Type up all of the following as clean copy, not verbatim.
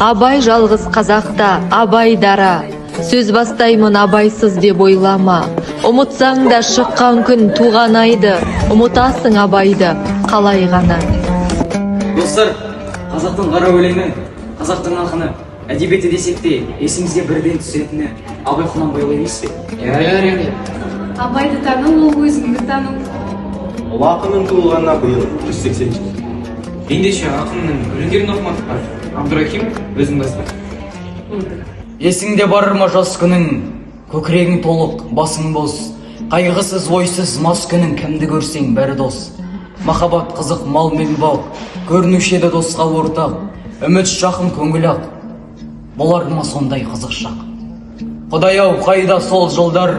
Абай жалғыз қазақта, абай дара. Сөз бастаймын абайсыз деп ойлама. Ұмытсаң да шыққан күн туған айды, ұмытасың абайды қалай ғана. Достар, қазақтың қара өлеңі, қазақтың ақыны, әдебиеті десек те, есімізге бірден түсетіні Абай Құнанбай емес пе? Әрине. Абайды тану ол өзіңді тану. Ол ақынның туылғанына биыл 180 жыл. Ендеше ақынның өлеңдерін оқымадық па? Абдурахим, өзің баста. Есіңде бар ма жас күнің, көкірегің толық, басың бос, қайғысыз, ойсыз мас күнің, кімді көрсең бәрі дос. Махаббат қызық мал мен бау, көрінуші еді досқа ортақ, үміт жақын көңіл ақ, болар ма сондай қызық шақ. Құдай-ау, қайда сол жылдар,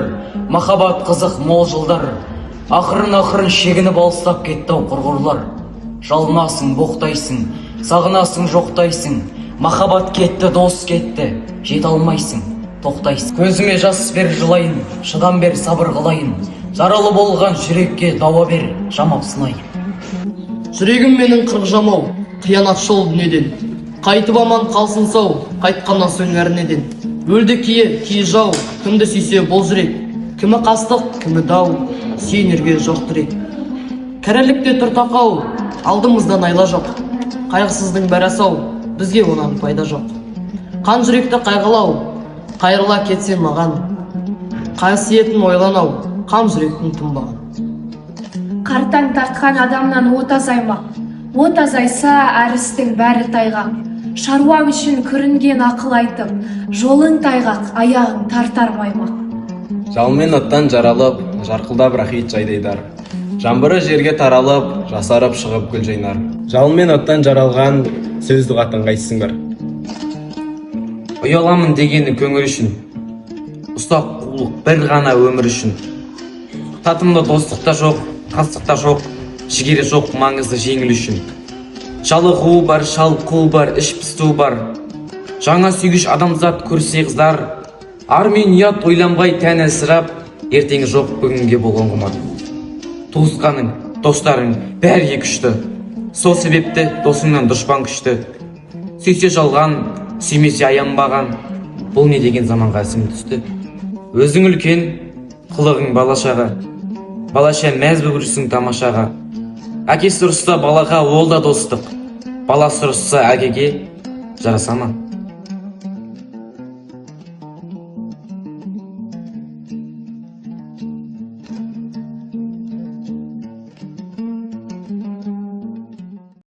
махаббат қызық мол жылдар, ақырын шегініп алыстап кетті-ау құрғырлар. Жалынасың, боқтайсың, сағынасың, жоқтайсың, махаббат кетті, дос кетті, жете алмайсың, тоқтайсың. Көзіме жас бер жылайын, шыдам бер сабыр қылайын, жаралы болған жүрекке дауа бер, жамап сынайын. Жүрегім менің қырық жамау, қиянат шол дүниеден. Қайтып аман қалсын сау, қайтқаннан соң әрнеден. Өлді кие жау, кімді сүйсе бол жүрек. Кімі қастық, кімі дау, сүйенерге жоқ тірек. Кәрілікте тұр тақау, алдымыздан айла жоқ. Қайғысыздың бәрі асау, бізге онан пайда жоқ. Қан жүректі қайғылау, қайырыла кетсен маған. Қасиетін ойланау, қан жүректің тұнбаған. Қартаң тартқан адамнан от азаймақ. От азайса әрістің бәрі тайғақ. Шаруам үшін көрінген ақыл айтып, жолың тайғақ, аяғың тартар маймақ. Жалмен оттан жаралып, жарқылдап рахит жайдайдар. Жаңбыры жерге таралып, жасарып шығып гүл жайнар. Жалмен оттан жаралған сөзді қатын қайсың бар. Ұяламын дегені көңіл үшін, ұсақ қулық бір ғана өмір үшін. Татымда достықта жоқ, қастықта жоқ, жігері жоқ маңызды жеңіл үшін. Жалығу бар, шалқу бар, іш пысту бар. Жаңа сүйгіш адамзат көрсе қыздар, ар мен ұят ойланбай тән әлсірап, ертеңі жоқ бүгінге болған құмар. Туысқаның, достарың бәрі күшті. Сол себепті досыңнан дұшпан күшті. Сүйсе жалған, сүймесе аянбаған. Бұл не деген заманға әсім түсті. Өзің үлкен, қылығың балашаға. Балаша мәз бүгірсің тамашаға. Әкесі ұрысса балаға ол да достық. Баласы ұрысса әкеге жараса ма?